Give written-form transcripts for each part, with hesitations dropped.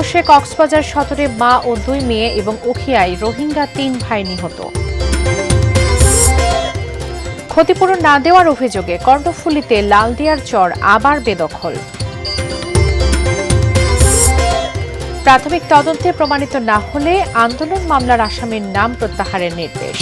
সংঘর্ষে কক্সবাজার সদরে মা ও 2 মেয়ে এবং উখিয়ায় রোহিঙ্গা 3 ভাই নিহত। ক্ষতিপূরণ না দেওয়ার অভিযোগে কর্ণফুলীতে লালদিয়ার চর আবার বেদখল। প্রাথমিক তদন্তে প্রমাণিত না হলে আন্দোলন মামলার আসামির নাম প্রত্যাহারের নির্দেশ।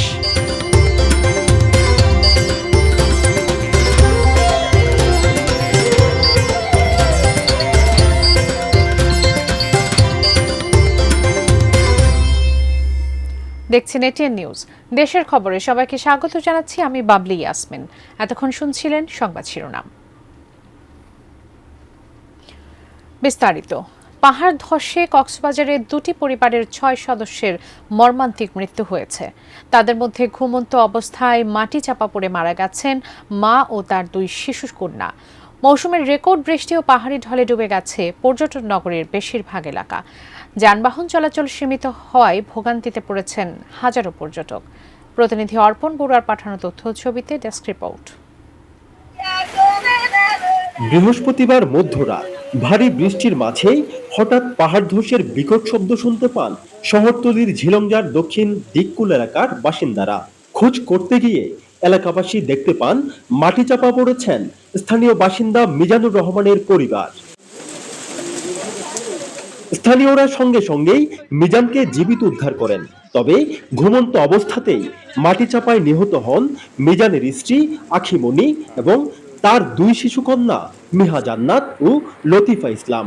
দেখছেন এটিএন নিউজ। দেশের খবরে সবাইকে স্বাগত জানাচ্ছি, আমি বাবলি ইয়াসমিন। এতক্ষণ শুনছিলেন সংবাদ শিরোনাম। বিস্তারিত। পাহাড় ধসে কক্সবাজারে 2টি পরিবারের 6 সদস্যের মর্মান্তিক মৃত্যু হয়েছে। তাদের মধ্যে ঘুমন্ত অবস্থায় মাটি চাপা পড়ে মারা গেছেন মা ও তার 2 শিশু কন্যা। মৌসুমের রেকর্ড বৃষ্টি ও পাহাড়ি ঢলে ডুবে গেছে পর্যটন নগরীর বেশিরভাগ এলাকা। যানবাহন চলাচল সীমিত হওয়ায় ভোগান্তিতে পড়েছেন হাজারো পর্যটক। প্রতিনিধি অর্পণ বড়ুয়ার পাঠানো তথ্য ছবিতে ডেস্ক রিপোর্ট। বৃহস্পতিবার মধ্যরাত ভারী বৃষ্টির মাঝেই হঠাৎ পাহাড় ধসের বিকট শব্দ শুনতে পান শহরতলির ঝিলংজার দক্ষিণ দিককুল এলাকার বাসিন্দারা। খোঁজ করতে গিয়ে এলাকাবাসী দেখতে পান মাটি চাপা পড়েছেন স্থানীয় বাসিন্দা মিজানুর রহমানের পরিবার। স্থানীয়রা সঙ্গে সঙ্গেই মিজানকে জীবিত উদ্ধার করেন, তবে ঘুমন্ত অবস্থাতেই মাটি চাপায় নিহত হন মিজানের স্ত্রী আখিমণি এবং তার 2 শিশু কন্যা মিহা জান্নাত ও লতিফা ইসলাম।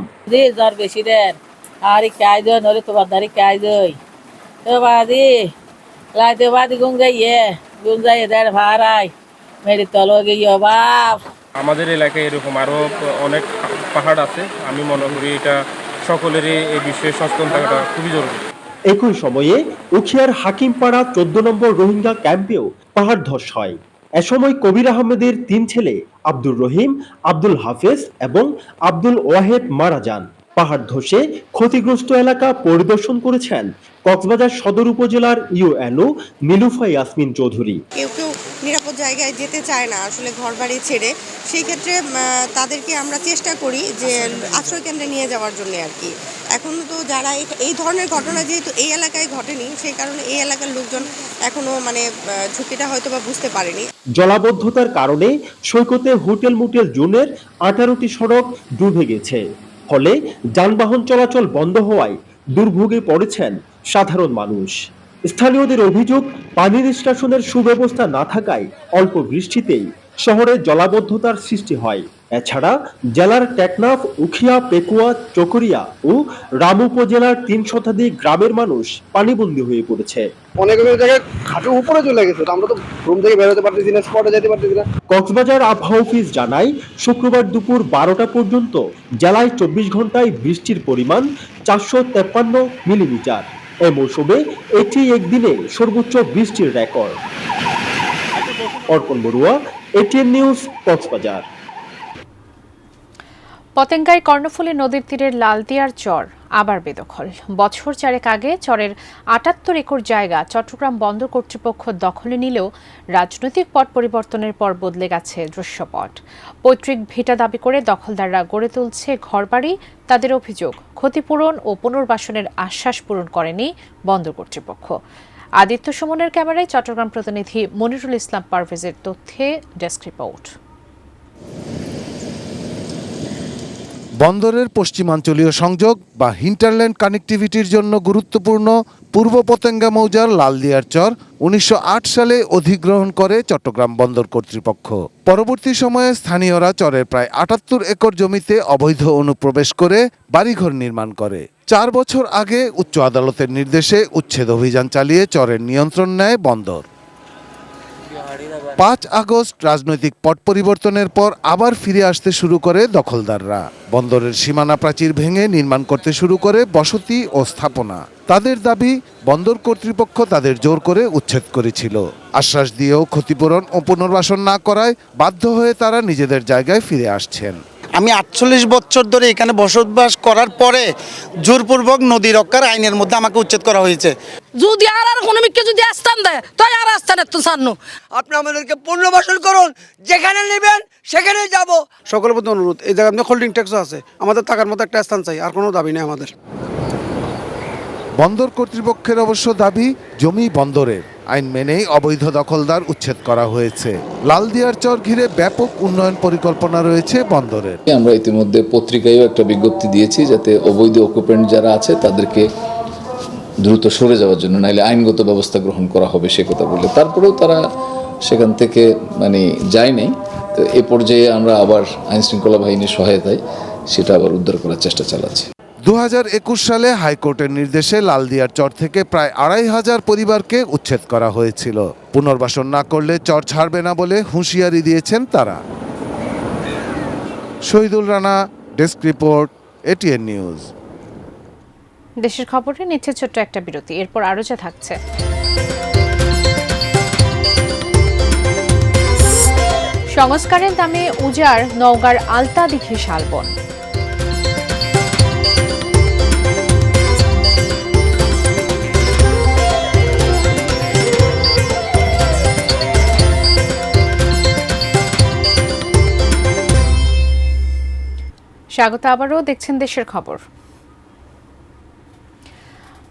আমাদের এলাকায় এরকম আরো অনেক পাহাড় আছে। আমি মনে করি এটা সকলেরই এই বিষয়ে সচেতন থাকাটা খুবই জরুরি। একই সময়ে উখিয়ার হাকিমপাড়া 14 নম্বর রোহিঙ্গা ক্যাম্পেও পাহাড় ধস হয়। এ সময় কবির আহমেদের 3 ছেলে আব্দুর রহিম, আব্দুল হাফেজ এবং আব্দুল ওয়াহেদ মারা যান। পাহাড় ধসে ক্ষতিগ্রস্ত এলাকা পরিদর্শন করেছেন কক্সবাজার সদর উপজেলার ইউএনও নীলুফা ইয়াসমিন চৌধুরী। কেউ নিরাপদ জায়গায় যেতে চায় না আসলে ঘর বাড়ি ছেড়ে, সেই ক্ষেত্রে তাদেরকে আমরা চেষ্টা করি যে আশ্রয় কেন্দ্রে নিয়ে যাওয়ার জন্য আর কি। এখন তো যারা এই ধরনের ঘটনা যেহেতু এই এলাকায় ঘটেনি, সেই কারণে এই এলাকার লোকজন এখনো ঝুঁকিটা হয়তো বা বুঝতে পারেনি। জলাবদ্ধতার কারণে সৈকতে হোটেল মোটেল জোনের 18টি সড়ক ডুবে গেছে, ফলে যানবাহন চলাচল বন্ধ হওয়ায় দুর্ভোগে পড়েছেন সাধারণ মানুষ। স্থানীয়দের অভিযোগ, পানি নিষ্কাশনের সুব্যবস্থা না থাকায় অল্প বৃষ্টিতেই শহরে জলাবদ্ধতার সৃষ্টি হয়। এছাড়া জেলার টেকনাফ, উখিয়া, পেকুয়া, চকরিয়া ও রাম উপজেলার 3 শতাধিক গ্রামের মানুষ পানিবন্দী হয়ে পড়েছে। অনেক জায়গায় ঘাটের উপরে চলে গেছে, আমরা তো রুম থেকে বেরোতে পারতেছি না, স্পটে যেতে পারতেছি না। কক্সবাজার আবহাওয়া অফিস জানায়, শুক্রবার দুপুর 12টা পর্যন্ত জেলায় 24 ঘন্টায় বৃষ্টির পরিমাণ 453 মিলিমিটার। এই মৌসুমে এটি একদিনে সর্বোচ্চ বৃষ্টির রেকর্ড। অর্পণ বড়ুয়া, এটিএন নিউজ, কক্সবাজার। পতেঙ্গায় কর্ণফুলী নদীর তীরের লালদিয়ার চর আবার বেদখল। বছর 4 আগে চরের 78 একর জায়গা চট্টগ্রাম বন্দর কর্তৃপক্ষ দখলে নিলেও রাজনৈতিক পট পরিবর্তনের পর বদলে গেছে দৃশ্যপট। পৈতৃক ভিটা দাবি করে দখলদাররা গড়ে তুলছে ঘরবাড়ি। তাদের অভিযোগ, ক্ষতিপূরণ ও পুনর্বাসনের আশ্বাস পূরণ করেনি বন্দর কর্তৃপক্ষ। আদিত্য সুমনের ক্যামেরায় চট্টগ্রাম প্রতিনিধি মনিরুল ইসলাম পারভেজের তথ্যে ডেস্ক রিপোর্ট। বন্দরের পশ্চিমাঞ্চলীয় সংযোগ বা হিন্টারল্যান্ড কানেক্টিভিটির জন্য গুরুত্বপূর্ণ পূর্ব পতেঙ্গা মৌজার লালদিয়ার চর 1908 সালে অধিগ্রহণ করে চট্টগ্রাম বন্দর কর্তৃপক্ষ। পরবর্তী সময়ে স্থানীয়রা চরের প্রায় 78 একর জমিতে অবৈধ অনুপ্রবেশ করে বাড়িঘর নির্মাণ করে। 4 বছর আগে উচ্চ আদালতের নির্দেশে উচ্ছেদ অভিযান চালিয়ে চরের নিয়ন্ত্রণ নেয় বন্দর। 5 আগস্ট রাজনৈতিক পট পরিবর্তনের পর আবার ফিরে আসতে শুরু করে দখলদাররা। বন্দরের সীমানা প্রাচীর ভেঙে নির্মাণ করতে শুরু করে বসতি ও স্থাপনা। তাদের দাবি, বন্দর কর্তৃপক্ষ তাদের জোর করে উচ্ছেদ করেছিল। আশ্বাস দিয়েও ক্ষতিপূরণ ও পুনর্বাসন না করায় বাধ্য হয়ে তারা নিজেদের জায়গায় ফিরে আসছেন। আমি 48 বছর ধরে এখানে বসবাস করার পরে জোরপূর্বক নদী রক্ষার আইনের মধ্যে আমাকে উচ্ছেদ করা হয়েছে। যদি আর কোনো মিকে যদি আস্তান দেয় তাই আর আস্তানের তো সান্নু আপনি আমাদেরকে পুনর্বাসন করুন, যেখানে নেবেন সেখানে যাব। সকলের প্রতি অনুরোধ, এই জায়গায় হোল্ডিং ট্যাক্সও আছে, আমাদের থাকার মতো একটা স্থান চাই, আর কোনো দাবি নেই আমাদের। বন্দর কর্তৃপক্ষের অবশ্য দাবি জমি বন্দরের, আইন মেনেই অবৈধ দখলদার উচ্ছেদ করা হয়েছে। লালদিয়ার চর ঘিরে ব্যাপক উন্নয়ন পরিকল্পনা রয়েছে বন্দরের। আমরা ইতিমধ্যে পত্রিকায়ও একটা বিজ্ঞপ্তি দিয়েছি যাতে অবৈধ অকুপেন্ট যারা আছে তাদেরকে দ্রুত সরে যাওয়ার জন্য, নাইলে আইনগত ব্যবস্থা গ্রহণ করা হবে সে কথা বলে। তারপরেও তারা সেখান থেকে যায় নাই। তো এ পর্যায়ে আমরা আবার আইন শৃঙ্খলা বাহিনীর সহায়তায় সেটা আবার উদ্ধার করার চেষ্টা চালাচ্ছি। 2021 সালে হাইকোর্টের নির্দেশে লালদিয়ার চর থেকে প্রায় 2500 পরিবারকে উচ্ছেদ করা হয়েছিল। পুনর্বাসন না করলে চর ছাড়বে না বলে হুঁশিয়ারি দিয়েছেন তারা। Shahidul Rana, desk report, ATN news. দেশের খবরে নিচ্ছে ছোট্ট একটা বিরতি, এরপর আরো যা থাকছে। সংস্কারের নামে উজাড় নওগাঁর আলতা দিঘি শালবন। স্বাগত, আবারও দেখছেন দেশের খবর।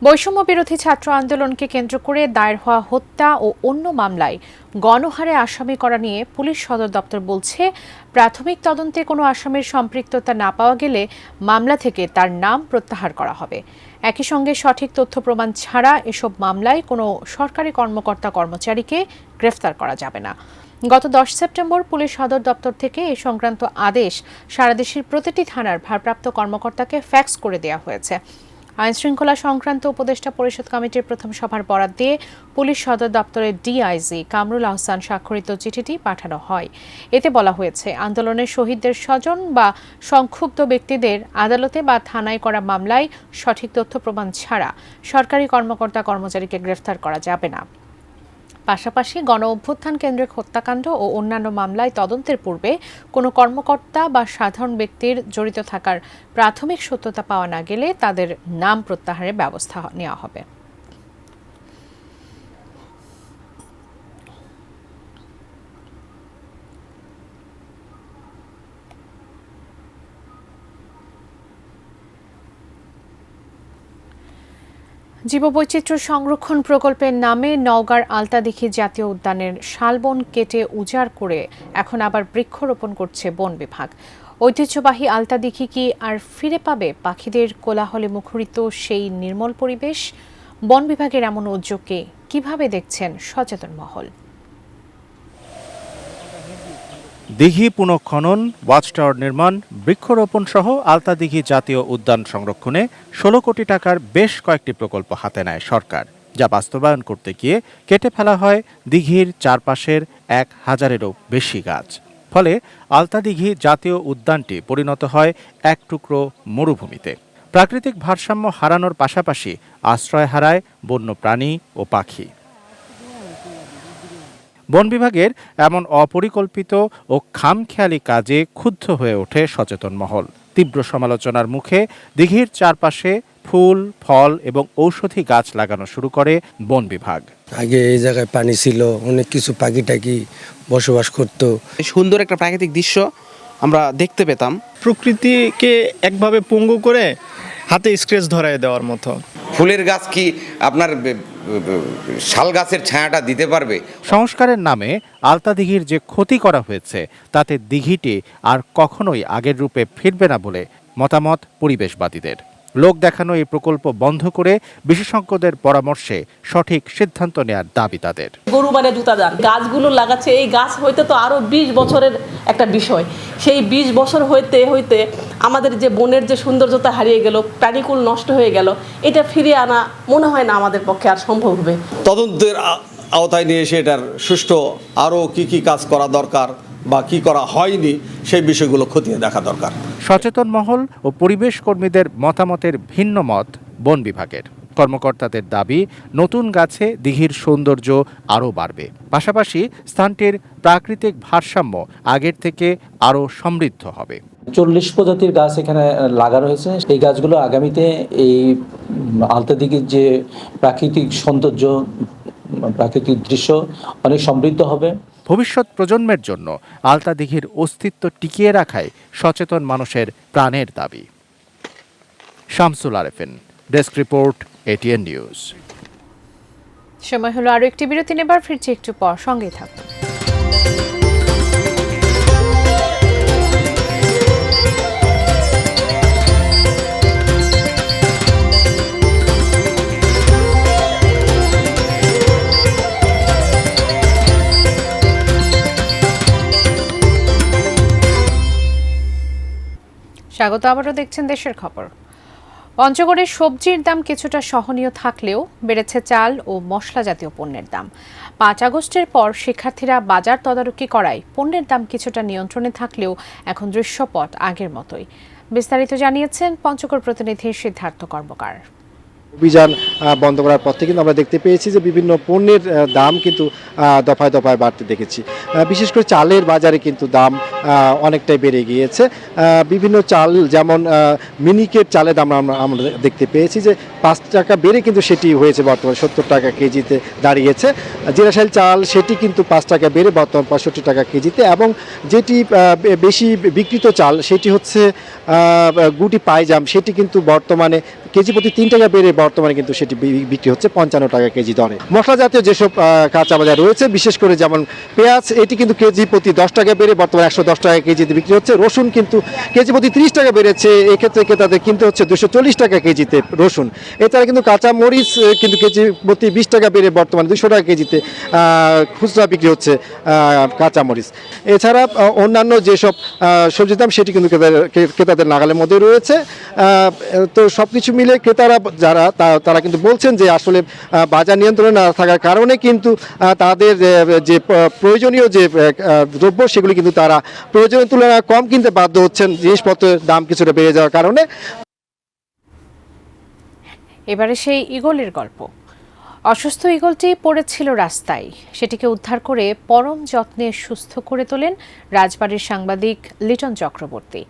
বৈষম্য বিরোধী ছাত্র আন্দোলনকে কেন্দ্র করে দায়ের হওয়া হত্যা ও অন্য মামলায় গণহারে আসামি করা নিয়ে পুলিশ সদর দপ্তর বলছে, প্রাথমিক তদন্তে কোনো আসামির সম্পৃক্ততা না পাওয়া গেলে মামলা থেকে তার নাম প্রত্যাহার করা হবে। একই সঙ্গে সঠিক তথ্য প্রমাণ ছাড়া এসব মামলায় কোনো সরকারি কর্মকর্তা কর্মচারীকে গ্রেফতার করা যাবে না। গত 10 সেপ্টেম্বর পুলিশ সদর দপ্তর থেকে এ সংক্রান্ত আদেশ সারা দেশের প্রতিটি থানার ভারপ্রাপ্ত কর্মকর্তাকে ফ্যাক্স করে দেওয়া হয়েছে। আইন শৃঙ্খলা সংক্রান্ত উপদেষ্টা পরিষদ কমিটির প্রথম সভার বরাত দিয়ে পুলিশ সদর দপ্তরের ডিআইজি কামরুল আহসান স্বাক্ষরিত চিঠিটি পাঠানো হয়। এতে বলা হয়েছে, আন্দোলনের শহীদদের স্বজন বা সংক্ষুব্ধ ব্যক্তিদের আদালতে বা থানায় করা মামলায় সঠিক তথ্য প্রমাণ ছাড়া সরকারি কর্মকর্তা কর্মচারীকে গ্রেফতার করা যাবে না। পাশাপাশি গণ অভ্যুত্থান কেন্দ্রিক হত্যাকাণ্ড ও অন্যান্য মামলায় তদন্তের পূর্বে কোনো কর্মকর্তা বা সাধারণ ব্যক্তির জড়িত থাকার প্রাথমিক সত্যতা পাওয়া না গেলে তাদের নাম প্রত্যাহারের ব্যবস্থা নেওয়া হবে। জীববৈচিত্র্য সংরক্ষণ প্রকল্পের নামে নওগাঁর আলতাদিঘি জাতীয় উদ্যানের শালবন কেটে উজাড় করে এখন আবার বৃক্ষরোপণ করছে বন বিভাগ। ঐতিহ্যবাহী আলতাদিঘি কি আর ফিরে পাবে পাখিদের কোলাহলে মুখরিত সেই নির্মল পরিবেশ? বন বিভাগের এমন উদ্যোগকে কিভাবে দেখছেন সচেতন মহল? দিঘি পুনঃখনন, ওয়াচ টাওয়ার নির্মাণ, বৃক্ষরোপণ সহ আলতাদিঘি জাতীয় উদ্যান সংরক্ষণে 16 কোটি টাকার বেশ কয়েকটি প্রকল্প হাতে নেয় সরকার, যা বাস্তবায়ন করতে গিয়ে কেটে ফেলা হয় দিঘির চারপাশের 1000-এরও বেশি গাছ। ফলে আলতাদিঘি জাতীয় উদ্যানটি পরিণত হয় এক টুকরো মরুভূমিতে। প্রাকৃতিক ভারসাম্য হারানোর পাশাপাশি আশ্রয় হারায় বন্যপ্রাণী ও পাখি। বন বিভাগের এমন অপরিকল্পিত ও খামখেয়ালি কাজে ক্ষুব্ধ হয়ে ওঠে সচেতন মহল। তীব্র সমালোচনার মুখে দিঘির চারপাশে ফুল, ফল এবং ঔষধি গাছ লাগানো শুরু করে বন বিভাগ। আগে এই জায়গায় পানি ছিল, অনেক কিছু পাখি টাকি বসবাস করতো। সুন্দর একটা প্রাকৃতিক দৃশ্য আমরা দেখতে পেতাম। প্রকৃতিকে একভাবে পঙ্গু করে হাতে স্ক্র্যাচ ধরায় দেওয়ার মতো। ফুলের গাছ কি আপনার শাল গাছের ছায়াটা দিতে পারবে? সংস্কারের নামে আলতাদিঘির যে ক্ষতি করা হয়েছে তাতে দিঘিটি আর কখনোই আগের রূপে ফিরবে না বলে মতামত পরিবেশবাদীদের। লোক দেখানো এই প্রকল্প বন্ধ করে বিশেষজ্ঞদের পরামর্শে সঠিক সিদ্ধান্ত নেয়ার দাবি তাদের। গরু মানে জুতা দান, গাছগুলো লাগাচ্ছে, এই গাছ হইতে তো আরো 20 বছরের একটা বিষয়। সেই 20 বছর হইতে হইতে আমাদের যে বনের যে সৌন্দর্যতা হারিয়ে গেল, প্রাণীকুল নষ্ট হয়ে গেল, এটা ফিরিয়ে আনা মনে হয় না আমাদের পক্ষে আর সম্ভব হবে। তদন্তের আওতায় নিয়ে এসে এটার সুষ্ঠু আরও কি কাজ করা দরকার বা কি করা হয়নি সেই বিষয়গুলো খতিয়ে দেখা দরকার। সচেতন মহল ও পরিবেশ কর্মীদের মতামতের ভিন্ন মত বন বিভাগের। কর্মকর্তাদের দাবি, নতুন গাছে দিঘির সৌন্দর্য আরও বাড়বে, পাশাপাশি স্থানটির প্রাকৃতিক ভারসাম্য আগের থেকে আরও সমৃদ্ধ হবে। 40 প্রজাতির গাছ এখানে লাগানো হয়েছে। এই গাছগুলো আগামীতে এই আলতাদিঘির যে প্রাকৃতিক সৌন্দর্য, প্রাকৃতিক দৃশ্য অনেক সমৃদ্ধ হবে। ভবিষ্যৎ প্রজন্মের জন্য আলতাদিঘির অস্তিত্ব টিকিয়ে রাখাই সচেতন মানুষের প্রাণের দাবি। Shamsul Arefin, desk report, ATN news. সময় হলো আরো একটি বিরতি নেবার, ফিরছি একটু পর, সঙ্গেই থাকুন। স্বাগত, আবারও দেখছেন দেশের খবর। পঞ্চগড়ে সবজির দাম কিছুটা সহনীয় থাকলেও বেড়েছে চাল ও মশলা জাতীয় পণ্যের দাম। ৫ আগস্টের পর শিক্ষার্থীরা বাজার তদারকি করায় পণ্যের দাম কিছুটা নিয়ন্ত্রণে থাকলেও এখন দৃশ্যপট আগের মতোই। বিস্তারিত জানিয়েছেন পঞ্চগড় প্রতিনিধি সিদ্ধার্থ কর্মকার। অভিযান বন্ধ করার পর থেকে কিন্তু আমরা দেখতে পেয়েছি যে বিভিন্ন পণ্যের দাম কিন্তু দফায় দফায় বাড়তে দেখেছি। বিশেষ করে চালের বাজারে কিন্তু দাম অনেকটাই বেড়ে গিয়েছে। বিভিন্ন চাল যেমন মিনিকেট চালের দাম আমরা দেখতে পেয়েছি যে 5 টাকা বেড়ে কিন্তু সেটি হয়েছে বর্তমানে 70 টাকা কেজিতে দাঁড়িয়েছে। জিরাশাইল চাল সেটি কিন্তু 5 টাকা বেড়ে বর্তমান 65 টাকা কেজিতে, এবং যেটি বেশি বিক্রিত চাল সেটি হচ্ছে গুটি পাইজাম, সেটি কিন্তু বর্তমানে কেজি প্রতি 3 টাকা বেড়ে বর্তমানে কিন্তু সেটি বিক্রি হচ্ছে 55 টাকা কেজি দরে। মশলা জাতীয় যেসব কাঁচা বাজার রয়েছে, বিশেষ করে যেমন পেঁয়াজ, এটি কিন্তু কেজি প্রতি 10 টাকা বেড়ে বর্তমানে 110 টাকা কেজিতে বিক্রি হচ্ছে। রসুন কিন্তু কেজি প্রতি 30 টাকা বেড়েছে, এক্ষেত্রে ক্রেতাদের কিনতে হচ্ছে 240 টাকা কেজিতে রসুন। এছাড়া কিন্তু কাঁচা মরিচ কিন্তু কেজি প্রতি 20 টাকা বেড়ে বর্তমানে 200 টাকা কেজিতে খুচরা বিক্রি হচ্ছে কাঁচা মরিচ। এছাড়া অন্যান্য যেসব সবজির দাম সেটি কিন্তু ক্রেতাদের নাগালের মধ্যে রয়েছে। তো সব কিছু মিলে ক্রেতারা যারা তারা কিন্তু বলছেন যে আসলে বাজার নিয়ন্ত্রণে না থাকার কারণে কিন্তু তাদের যে প্রয়োজনীয় যে দ্রব্য সেগুলি কিন্তু তারা প্রয়োজনের তুলনায় কম কিনতে বাধ্য হচ্ছেন, জিনিসপত্রের দাম কিছুটা বেড়ে যাওয়ার কারণে। এবারে সেই ঈগলের গল্প। অসুস্থ ঈগলটি পড়েছিল রাস্তায়, সেটিকে উদ্ধার করে পরম যত্নে সুস্থ করে তোলেন রাজবাড়ির সাংবাদিক লিটন চক্রবর্তী।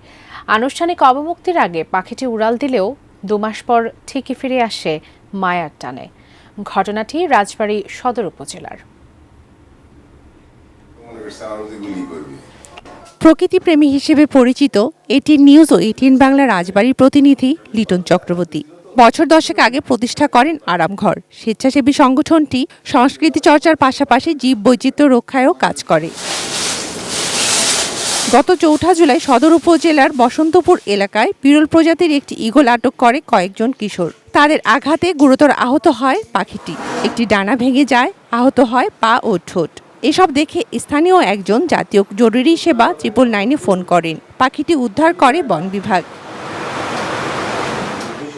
আনুষ্ঠানিক অবমুক্তির আগে পাখিটি উড়াল দিলেও 2 মাস পর ঠিকই ফিরে আসে মায়ার টানে। ঘটনাটি রাজবাড়ী সদর উপজেলার। প্রকৃতিপ্রেমী হিসেবে পরিচিত এটিএন নিউজ ও এটিএন বাংলা রাজবাড়ির প্রতিনিধি লিটন চক্রবর্তী বছর 10 আগে প্রতিষ্ঠা করেন আরামঘর। স্বেচ্ছাসেবী সংগঠনটি সংস্কৃতি চর্চার পাশাপাশি জীববৈচিত্র্য রক্ষায়ও কাজ করে। গত 4 জুলাই সদর উপজেলার বসন্তপুর এলাকায় বিরল প্রজাতির একটি ঈগল আটক করে কয়েকজন কিশোর। তাদের আঘাতে গুরুতর আহত হয় পাখিটি। একটি ডানা ভেঙে যায়, আহত হয় পা ও ঠোঁট। এসব দেখে স্থানীয় একজন জাতীয় জরুরি সেবা 999-এ ফোন করেন। পাখিটি উদ্ধার করে বন বিভাগ।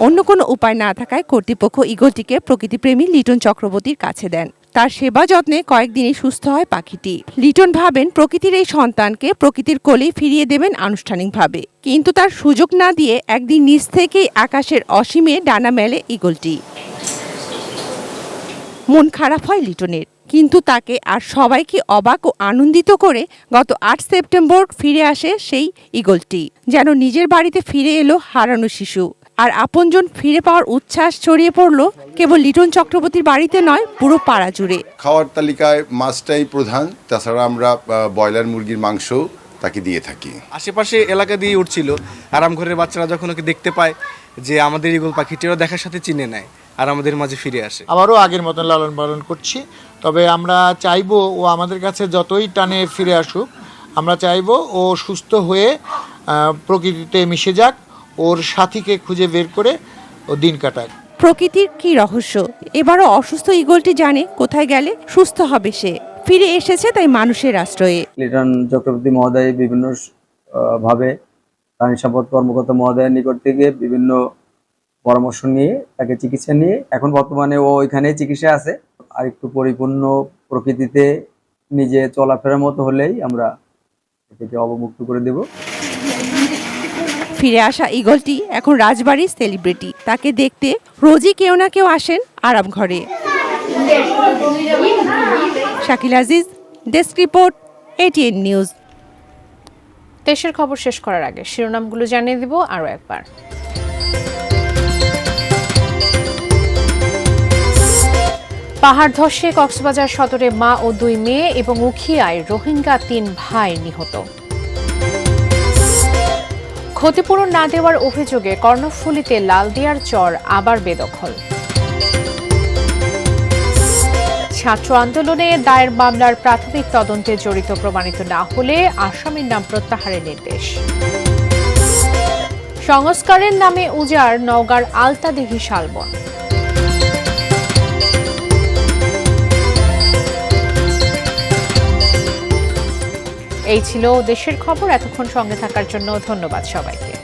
অন্য কোনো উপায় না থাকায় কর্তৃপক্ষ ঈগলটিকে প্রকৃতিপ্রেমী লিটন চক্রবর্তীর কাছে দেন। তার সেবা যত্নে কয়েকদিনই সুস্থ হয় পাখিটি। লিটন ভাবেন প্রকৃতির এই সন্তানকে প্রকৃতির কোলেই ফিরিয়ে দেবেন আনুষ্ঠানিকভাবে, কিন্তু তার সুযোগ না দিয়ে একদিন নিচ থেকেই আকাশের অসীমে ডানা মেলে ঈগলটি। মন খারাপ হয় লিটনের, কিন্তু তাকে আর সবাইকে অবাক ও আনন্দিত করে গত 8 সেপ্টেম্বর ফিরে আসে সেই ঈগলটি। যেন নিজের বাড়িতে ফিরে এলো হারানো শিশু। আর আপনজন ফিরে পাওয়ার উচ্ছ্বাস ছড়িয়ে পড়লো কেবল লিটন চক্রবর্তীর বাড়িতে নয়, পুরো পাড়া জুড়ে। খাওয়ার তালিকায় মাছটাই প্রধান, তাছাড়া আমরা ব্রয়লার মুরগির মাংস তাকে দিয়ে থাকি। আশেপাশে এলাকা দিয়ে উঠছিল, আরামঘরের বাচ্চারা যখন ওকে দেখতে পায় যে আমাদের ঈগল পাখিটিও দেখার সাথে চিনে নেয় আর আমাদের মাঝে ফিরে আসে। আবারও আগের মতন লালন পালন করছি, তবে আমরা চাইবো ও আমাদের কাছে যতই টানে ফিরে আসুক, আমরা চাইবো ও সুস্থ হয়ে প্রকৃতিতে মিশে যাক, ওর সাথীকে খুঁজে বের করে ও দিন কাটাক। প্রকৃতির কি রহস্য! এবারও অসুস্থ ঈগলটি জানে কোথায় গেলে সুস্থ হবে সে। ফিরে এসেছে তাই মানুষের আশ্রয়ে। লিটন চক্রবর্তী মহোদয় বিভিন্ন ভাবে প্রাণী সম্পদ কর্মকর্তা মহোদয়ের নিকট থেকে বিভিন্ন পরামর্শ নিয়ে তাকে চিকিৎসা নিয়ে এখন বর্তমানে ও ওইখানে চিকিৎসা আছে। আর একটু পরিপূর্ণ প্রকৃতিতে নিজে চলাফেরার মতো হলেই আমরা এটাকে অবমুক্ত করে দেব। ফিরে আসা ঈগলটি এখন রাজবাড়ির সেলিব্রিটি। তাকে দেখতে রোজই কেউ না কেউ আসেন আরামঘরে। Shakil Aziz, desk report, ATN news. দেশের খবর শেষ করার আগে শিরোনামগুলো জানিয়ে দিব আরও একবার। পাহাড় ধসে কক্সবাজার সদরে মা ও 2 মেয়ে এবং উখিয়ায় রোহিঙ্গা 3 ভাই নিহত। ক্ষতিপূরণ না দেওয়ার অভিযোগে কর্ণফুলীতে লালদিয়ার চর আবার বেদখল। ছাত্র আন্দোলনে দায়ের মামলার প্রাথমিক তদন্তে জড়িত প্রমাণিত না হলে আসামির নাম প্রত্যাহারের নির্দেশ। সংস্কারের নামে উজাড় নওগাঁর আলতাদিঘি শালবন। এই ছিল দেশের খবর। এতক্ষণ সঙ্গে থাকার জন্য ধন্যবাদ সবাইকে।